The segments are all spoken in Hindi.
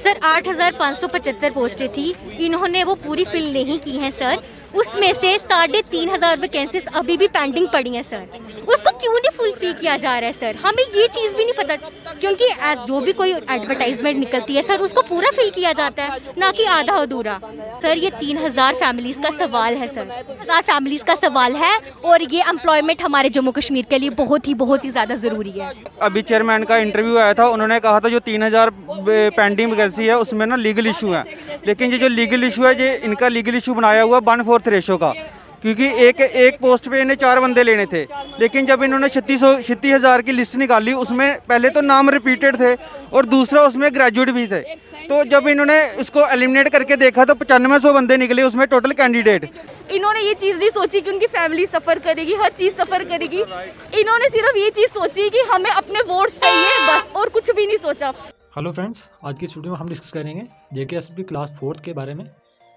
सर 8,575 पोस्टें थी, इन्होंने वो पूरी फिल नहीं की हैं सर। उसमें से 3,500 वैकेंसीज अभी भी पेंडिंग पड़ी हैं सर। उसको क्यों नहीं फुलफिल किया जा रहा है सर? हमें ये चीज़ भी नहीं पता, क्योंकि जो भी कोई एडवर्टाइजमेंट निकलती है सर उसको पूरा फिल किया जाता है, ना कि आधा अधूरा। सर ये 3,000 फैमिलीज़ का सवाल है सर, 1,000 फैमिलीज़ का सवाल है, और ये एम्प्लॉयमेंट हमारे जम्मू कश्मीर के लिए बहुत ही ज़्यादा ज़रूरी है। अभी चेयरमैन का इंटरव्यू आया था, उन्होंने कहा था जो 3,000 पेंडिंग वैकेंसी है उसमें ना लीगल इशू है, लेकिन ये जो लीगल इशू है ये इनका लीगल इशू बनाया हुआ 1/4 रेशो का, क्योंकि एक पोस्ट पे इन्हें 4 बंदे लेने थे। लेकिन जब इन्होंने 36,000 की लिस्ट निकाली उसमें पहले तो नाम रिपीटेड थे और दूसरा उसमें ग्रेजुएट भी थे। तो जब इन्होंने इसको एलिमिनेट करके देखा तो 9500 बंदे निकले उसमें टोटल कैंडिडेट। इन्होंने ये चीज़ नहीं सोची कि उनकी फैमिली सफ़र करेगी, हर चीज़ सफ़र करेगी। इन्होंने सिर्फ ये चीज़ सोची कि हमें अपने वोट्स चाहिए बस, और कुछ भी नहीं सोचा। हेलो फ्रेंड्स, आज की इस वीडियो में हम डिस्कस करेंगे जेकेएसएसबी क्लास 4 के बारे में।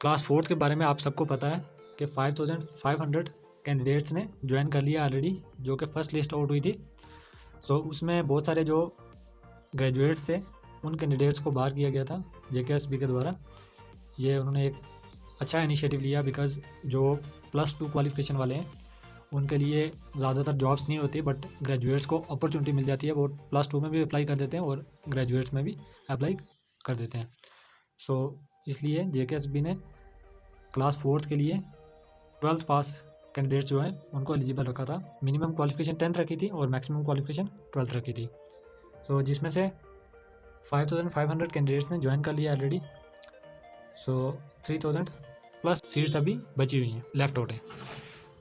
क्लास 4 के बारे में आप सबको पता है कि 5,500 कैंडिडेट्स ने ज्वाइन कर लिया ऑलरेडी, जो कि फर्स्ट लिस्ट आउट हुई थी। सो उसमें बहुत सारे जो ग्रेजुएट्स थे उन कैंडिडेट्स को बाहर किया गया था जेकेएसएसबी के द्वारा। ये उन्होंने एक अच्छा इनिशिएटिव लिया, बिकॉज़ जो +2 क्वालिफिकेशन वाले हैं उनके लिए ज़्यादातर जॉब्स नहीं होती, बट ग्रेजुएट्स को अपॉर्चुनिटी मिल जाती है। वो +2 में भी अप्लाई कर देते हैं और ग्रेजुएट्स में भी अप्लाई कर देते हैं। सो इसलिए जेकेएसएसबी ने क्लास 4 के लिए 12th पास कैंडिडेट्स जो हैं उनको एलिजिबल रखा था। मिनिमम क्वालिफिकेशन 10th रखी थी और मैक्सिमम क्वालिफिकेशन 12th रखी थी। सो जिसमें से 5,500 कैंडिडेट्स ने ज्वाइन कर लिया ऑलरेडी। सो 3,000 प्लस सीट्स अभी बची हुई हैं, लेफ्ट आउट है।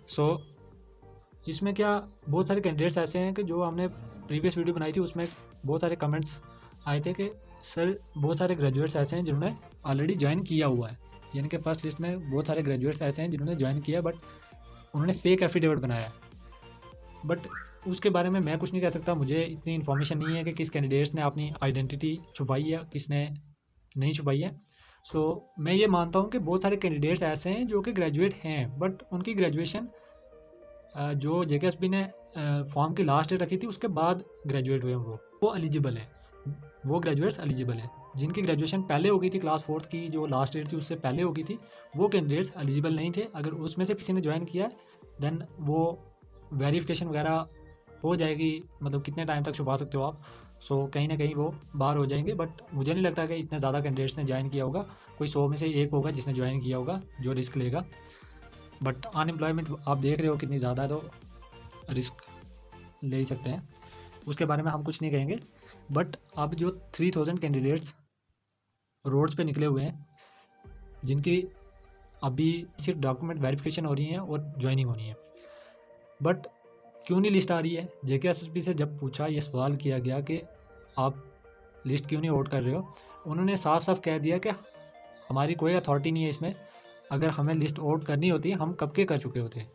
सो इसमें क्या बहुत सारे कैंडिडेट्स ऐसे हैं कि जो हमने प्रीवियस वीडियो बनाई थी उसमें बहुत सारे कमेंट्स आए थे कि सर बहुत सारे ग्रेजुएट्स ऐसे हैं जिन्होंने ऑलरेडी ज्वाइन किया हुआ है, यानी कि फर्स्ट लिस्ट में बहुत सारे ग्रेजुएट्स ऐसे हैं जिन्होंने ज्वाइन किया बट उन्होंने फेक एफिडेविट बनाया है। बट उसके बारे में मैं कुछ नहीं कह सकता, मुझे इतनी इन्फॉर्मेशन नहीं है कि किस कैंडिडेट्स ने अपनी आइडेंटिटी छुपाई है, किसने नहीं छुपाई है। सो मैं ये मानता हूँ कि बहुत सारे कैंडिडेट्स ऐसे हैं जो कि ग्रेजुएट हैं, बट उनकी ग्रेजुएशन जो जेकेएसएसबी ने फॉर्म की लास्ट डेट रखी थी उसके बाद ग्रेजुएट हुए हैं, वो एलिजिबल हैं, वो ग्रेजुएट्स एलिजिबल हैं। जिनकी ग्रेजुएशन पहले हो गई थी, क्लास 4 की जो लास्ट डेट थी उससे पहले हो गई थी, वो कैंडिडेट्स एलिजिबल नहीं थे। अगर उसमें से किसी ने ज्वाइन किया है देन वो वेरिफिकेशन वगैरह हो जाएगी, मतलब कितने टाइम तक छुपा सकते हो आप। सो कहीं ना कहीं वो बाहर हो जाएंगे, बट मुझे नहीं लगता कि इतने ज़्यादा कैंडिडेट्स ने ज्वाइन किया होगा। कोई 100 में से एक होगा जिसने ज्वाइन किया होगा जो रिस्क लेगा। बट अनएम्प्लॉयमेंट आप देख रहे हो कितनी ज़्यादा है, तो रिस्क ले ही सकते हैं, उसके बारे में हम कुछ नहीं कहेंगे। बट अब जो 3,000 कैंडिडेट्स रोड्स पे निकले हुए हैं जिनकी अभी सिर्फ डॉक्यूमेंट वेरिफिकेशन हो रही है और ज्वाइनिंग होनी है, बट क्यों नहीं लिस्ट आ रही है? जेकेएसएसबी से जब पूछा, ये सवाल किया गया कि आप लिस्ट क्यों नहीं आउट कर रहे हो, उन्होंने साफ साफ कह दिया कि हमारी कोई अथॉरिटी नहीं है इसमें, अगर हमें लिस्ट आउट करनी होती है हम कब के कर चुके होते।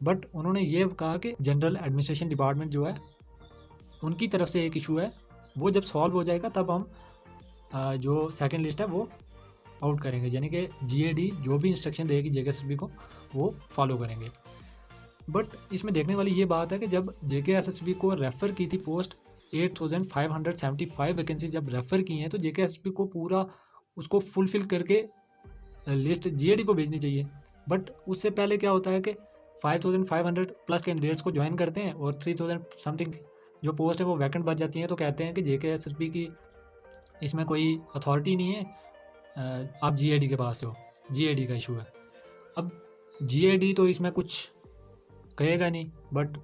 बट उन्होंने ये कहा कि जनरल एडमिनिस्ट्रेशन डिपार्टमेंट जो है उनकी तरफ से एक इशू है, वो जब सॉल्व हो जाएगा तब हम जो सेकंड लिस्ट है वो आउट करेंगे, यानी कि जीएडी जो भी इंस्ट्रक्शन देगी जेकेएसएसबी को वो फॉलो करेंगे। बट इसमें देखने वाली ये बात है कि जब जेकेएसएसबी को रेफ़र की थी पोस्ट 8,575 वैकेंसी जब रेफ़र की हैं, तो जेकेएसएसबी को पूरा उसको फुलफिल करके लिस्ट जीएडी को भेजनी चाहिए। बट उससे पहले क्या होता है कि 5,500 प्लस कैंडिडेट्स को ज्वाइन करते हैं और 3,000 समथिंग जो पोस्ट है वो वैकेंट बच जाती हैं, तो कहते हैं कि जेकेएसएसबी की इसमें कोई अथॉरिटी नहीं है, आप जीएडी के पास हो, जीएडी का इशू है। अब जीएडी तो इसमें कुछ कहेगा नहीं, बट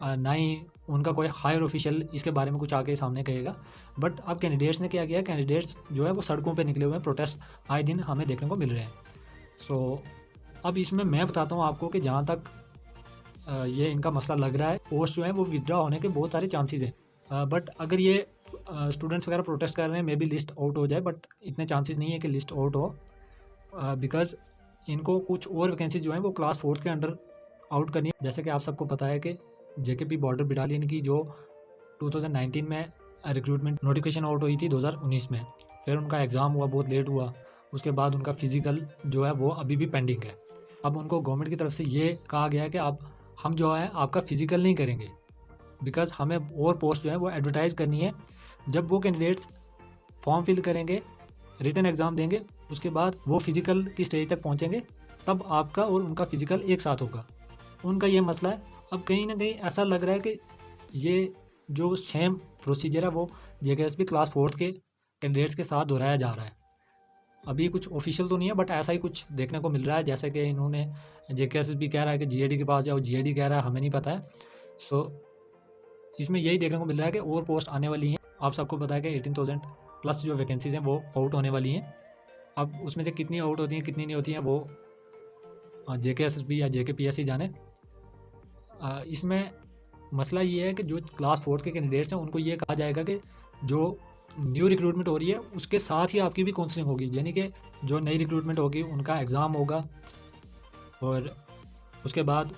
ना ही उनका कोई हायर ऑफिशियल इसके बारे में कुछ आके सामने कहेगा। बट अब कैंडिडेट्स ने क्या किया, कैंडिडेट्स जो है वो सड़कों पे निकले हुए हैं, प्रोटेस्ट आए दिन हमें देखने को मिल रहे हैं। सो अब इसमें मैं बताता हूँ आपको कि जहाँ तक ये इनका मसला लग रहा है, पोस्ट जो है वो विड्रॉ होने के बहुत सारे चांसेस हैं। बट अगर ये स्टूडेंट्स वगैरह प्रोटेस्ट कर रहे हैं, मे बी लिस्ट आउट हो जाए, बट इतने चांसेस नहीं है कि लिस्ट आउट हो, बिकॉज इनको कुछ और वैकेंसी जो है वो क्लास 4 के अंडर आउट करनी है। जैसे कि आप सबको पता है कि जेकेपी बॉर्डर बटालियन की जो 2019 में रिक्रूटमेंट नोटिफिकेशन आउट हुई थी 2019 में, फिर उनका एग्ज़ाम हुआ, बहुत लेट हुआ, उसके बाद उनका फिज़िकल जो है वो अभी भी पेंडिंग है। अब उनको गवर्नमेंट की तरफ से ये कहा गया है कि अब हम जो है आपका फ़िज़िकल नहीं करेंगे, बिकॉज़ हमें और पोस्ट जो है वो एडवर्टाइज़ करनी है। जब वो कैंडिडेट्स फॉर्म फिल करेंगे, रिटन एग्ज़ाम देंगे, उसके बाद वो फिज़िकल की स्टेज तक पहुँचेंगे, तब आपका और उनका फ़िज़िकल एक साथ होगा। उनका ये मसला है। अब कहीं ना कहीं ऐसा लग रहा है कि ये जो सेम प्रोसीजर है वो JKSB क्लास 4 के कैंडिडेट्स के साथ दोहराया जा रहा है। अभी कुछ ऑफिशियल तो नहीं है, बट ऐसा ही कुछ देखने को मिल रहा है। जैसे कि इन्होंने JKSB कह रहा है कि GAD के पास जाओ, GAD कह रहा है हमें नहीं पता है। सो इसमें यही देखने को मिल रहा है कि और पोस्ट आने वाली हैं। आप सबको पता है कि 18,000 प्लस जो वैकेंसीज़ हैं वो आउट होने वाली हैं। अब उसमें से कितनी आउट होती हैं कितनी नहीं होती हैं वो JKSB या JKPSC जाने। इसमें मसला ये है कि जो क्लास 4 के कैंडिडेट्स हैं उनको ये कहा जाएगा कि जो न्यू रिक्रूटमेंट हो रही है उसके साथ ही आपकी भी काउंसलिंग होगी, यानी कि जो नई रिक्रूटमेंट होगी उनका एग्ज़ाम होगा और उसके बाद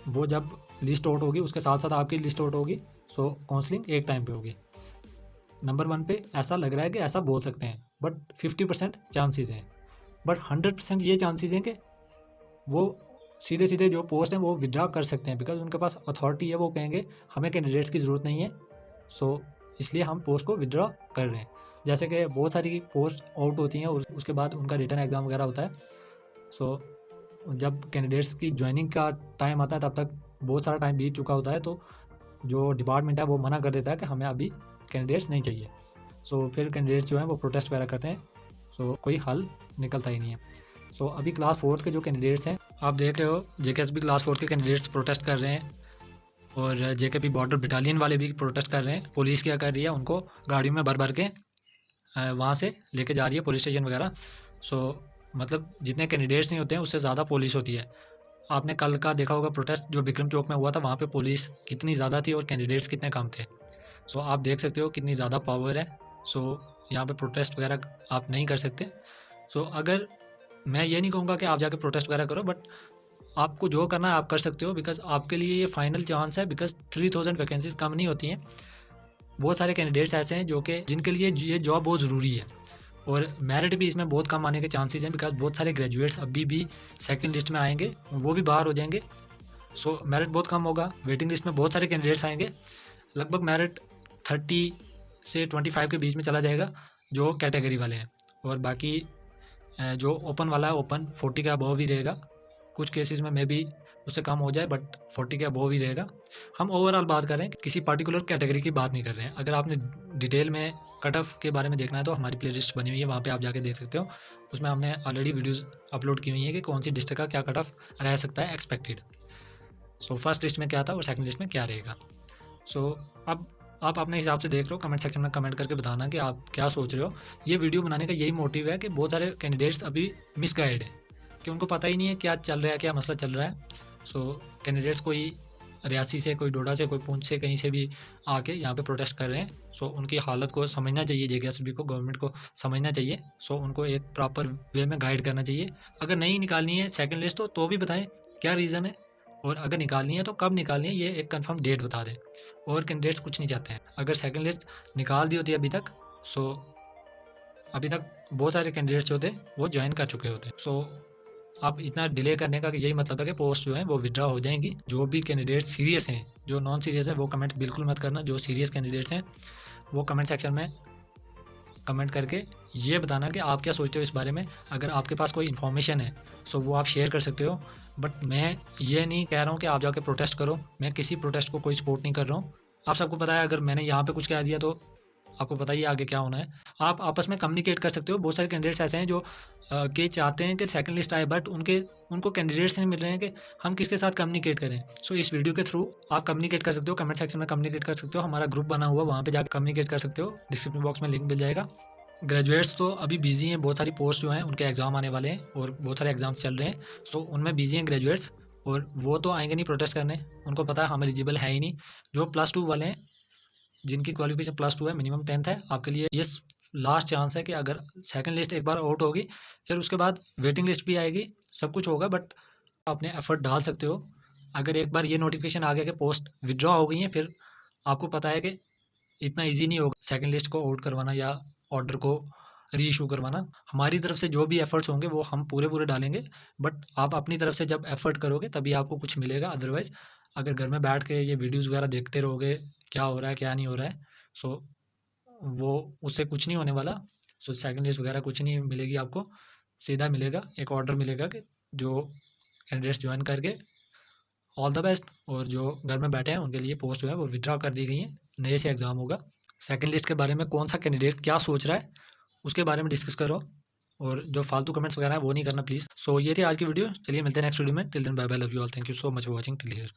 वो जब लिस्ट आउट होगी उसके साथ साथ आपकी लिस्ट आउट होगी। सो काउंसलिंग एक टाइम पे होगी। नंबर 1 पे ऐसा लग रहा है कि ऐसा बोल सकते हैं, बट 50% चांसेस हैं, बट 100% ये चांसेस हैं कि वो सीधे सीधे जो पोस्ट हैं वो विड्रा कर सकते हैं, बिकॉज उनके पास अथॉरिटी है। वो कहेंगे हमें कैंडिडेट्स की ज़रूरत नहीं है, सो इसलिए हम पोस्ट को विड्रा कर रहे हैं। जैसे कि बहुत सारी पोस्ट आउट होती हैं और उसके बाद उनका रिटर्न एग्ज़ाम वगैरह होता है। सो जब कैंडिडेट्स की ज्वाइनिंग का टाइम आता है तब तक बहुत सारा टाइम बीत चुका होता है, तो जो डिपार्टमेंट है वो मना कर देता है कि हमें अभी कैंडिडेट्स नहीं चाहिए। सो फिर कैंडिडेट्स जो हैं वो प्रोटेस्ट वगैरह करते हैं। सो कोई हल निकलता ही नहीं है। सो अभी क्लास 4 के जो कैंडिडेट्स हैं आप देख रहे हो, JKSB क्लास 4 के कैंडिडेट्स प्रोटेस्ट कर रहे हैं और JKP बॉर्डर बटालियन वाले भी प्रोटेस्ट कर रहे हैं। पुलिस क्या कर रही है, उनको गाड़ियों में भर भर के वहाँ से लेके जा रही है पुलिस स्टेशन वगैरह। सो मतलब जितने कैंडिडेट्स नहीं होते हैं उससे ज़्यादा पुलिस होती है। आपने कल का देखा होगा प्रोटेस्ट जो विक्रम चौक में हुआ था, वहाँ पे पुलिस कितनी ज़्यादा थी और कैंडिडेट्स कितने कम थे। सो आप देख सकते हो कितनी ज़्यादा पावर है। सो यहाँ पे प्रोटेस्ट वगैरह आप नहीं कर सकते। सो अगर मैं ये नहीं कहूँगा कि आप जाके प्रोटेस्ट वगैरह करो, बट आपको जो करना है आप कर सकते हो, बिकॉज आपके लिए ये फाइनल चांस है। बिकॉज 3,000 वैकेंसीज कम नहीं होती हैं। बहुत सारे कैंडिडेट्स ऐसे हैं जो कि जिनके लिए ये जॉब बहुत ज़रूरी है और मेरिट भी इसमें बहुत कम आने के चांसेस हैं, बिकॉज बहुत सारे ग्रेजुएट्स अभी भी सेकंड लिस्ट में आएंगे, वो भी बाहर हो जाएंगे। सो मेरिट बहुत कम होगा। वेटिंग लिस्ट में बहुत सारे कैंडिडेट्स आएंगे, लगभग मेरिट 30 से 25 के बीच में चला जाएगा जो कैटेगरी वाले हैं, और बाकी जो ओपन वाला है ओपन 40 के अबव ही रहेगा। कुछ केसेस में मे बी उससे कम हो जाए, बट 40 के अबव ही रहेगा। हम ओवरऑल बात कर रहे हैं, किसी पर्टिकुलर कैटेगरी की बात नहीं कर रहे हैं। अगर आपने डिटेल में कट ऑफ के बारे में देखना है तो हमारी प्लेलिस्ट बनी हुई है, वहाँ पे आप जाके देख सकते हो। उसमें हमने ऑलरेडी वीडियोस अपलोड की हुई है कि कौन सी डिस्ट्रिक्ट का क्या कट ऑफ रह सकता है एक्सपेक्टेड। सो फर्स्ट लिस्ट में क्या था और सेकंड लिस्ट में क्या रहेगा। सो अब आप अपने हिसाब से देख रहे हो, कमेंट सेक्शन में कमेंट करके बताना कि आप क्या सोच रहे हो। ये वीडियो बनाने का यही मोटिव है कि बहुत सारे कैंडिडेट्स अभी मिसगाइड है, कि उनको पता ही नहीं है क्या चल रहा है, क्या मसला चल रहा है। सो कैंडिडेट्स कोई रियासी से, कोई डोडा से, कोई पुंछ से, कहीं से भी आके यहाँ पे प्रोटेस्ट कर रहे हैं। सो उनकी हालत को समझना चाहिए, JKSB को, गवर्नमेंट को समझना चाहिए। सो उनको एक प्रॉपर वे में गाइड करना चाहिए। अगर नहीं निकालनी है सेकंड लिस्ट तो भी बताएं क्या रीज़न है, और अगर निकालनी है तो कब निकालनी है ये एक कंफर्म डेट बता दें। और कैंडिडेट्स कुछ नहीं चाहते हैं। अगर सेकंड लिस्ट निकाल दी होती है अभी तक, सो अभी तक बहुत सारे कैंडिडेट्स जो थे वो ज्वाइन कर चुके होते। सो आप इतना डिले करने का यही मतलब है कि पोस्ट जो है वो विड्रॉ हो जाएंगी। जो भी कैंडिडेट सीरियस हैं, जो नॉन सीरियस है वो कमेंट बिल्कुल मत करना। जो सीरियस कैंडिडेट्स हैं वो कमेंट सेक्शन में कमेंट करके ये बताना कि आप क्या सोचते हो इस बारे में। अगर आपके पास कोई इन्फॉर्मेशन है सो वो आप शेयर कर सकते हो, बट मैं ये नहीं कह रहा हूँ कि आप जाके प्रोटेस्ट करो। मैं किसी प्रोटेस्ट को कोई सपोर्ट नहीं कर रहा हूँ। आप सबको पता है, अगर मैंने यहाँ पे कुछ कह दिया तो आपको पता ही आगे क्या होना है। आप आपस में कम्युनिकेट कर सकते हो। बहुत सारे कैंडिडेट्स ऐसे हैं जो के चाहते हैं कि सेकंड लिस्ट आए, बट उनको कैंडिडेट्स नहीं मिल रहे हैं कि हम किसके साथ कम्युनिकेट करें। सो इस वीडियो के थ्रू आप कम्युनिकेट कर सकते हो, कमेंट सेक्शन में कम्युनिकेट कर सकते हो। हमारा ग्रुप बना हुआ, वहाँ पे जाकर कम्युनिकेट कर सकते हो। डिस्क्रिप्शन बॉक्स में लिंक मिल जाएगा। ग्रेजुएट्स तो अभी बिजी हैं, बहुत सारी पोस्ट जो हैं उनके एग्ज़ाम आने वाले हैं और बहुत सारे एग्ज़ाम चल रहे हैं। सो उनमें बिजी हैं ग्रेजुएट्स, और वो तो आएंगे नहीं प्रोटेस्ट करने। उनको पता है हम एलिजिबल है ही नहीं। जो +2 वाले हैं, जिनकी क्वालिफिकेशन +2 है, मिनिमम 10th है, आपके लिए ये लास्ट चांस है कि अगर सेकंड लिस्ट एक बार आउट होगी फिर उसके बाद वेटिंग लिस्ट भी आएगी, सब कुछ होगा, बट अपने एफर्ट डाल सकते हो। अगर एक बार ये नोटिफिकेशन आ गया कि पोस्ट विड्रॉ हो गई है, फिर आपको पता है कि इतना ईजी नहीं होगा सेकंड लिस्ट को आउट करवाना या ऑर्डर को री इशू करवाना। हमारी तरफ से जो भी एफर्ट्स होंगे वो हम पूरे डालेंगे, बट आप अपनी तरफ से जब एफर्ट करोगे तभी आपको कुछ मिलेगा। अदरवाइज़ अगर घर में बैठ के ये वीडियोज़ वगैरह देखते रहोगे क्या हो रहा है क्या नहीं हो रहा है, सो वो उससे कुछ नहीं होने वाला। सो सेकंड लिस्ट वगैरह कुछ नहीं मिलेगी आपको, सीधा मिलेगा एक ऑर्डर मिलेगा कि जो कैंडिडेट्स ज्वाइन करके ऑल द बेस्ट, और जो घर में बैठे हैं उनके लिए पोस्ट जो है वो विड्रॉ कर दी गई है, नए से एग्ज़ाम होगा। सेकंड लिस्ट के बारे में कौन सा कैंडिडेट क्या सोच रहा है उसके बारे में डिस्कस करो, और जो फालतू कमेंट्स वगैरह है वो नहीं करना प्लीज़। सो ये थी आज की वीडियो, चलिए मिलते हैं नेक्स्ट वीडियो में। Till then bye bye, love you all, thank you so much for watching till here.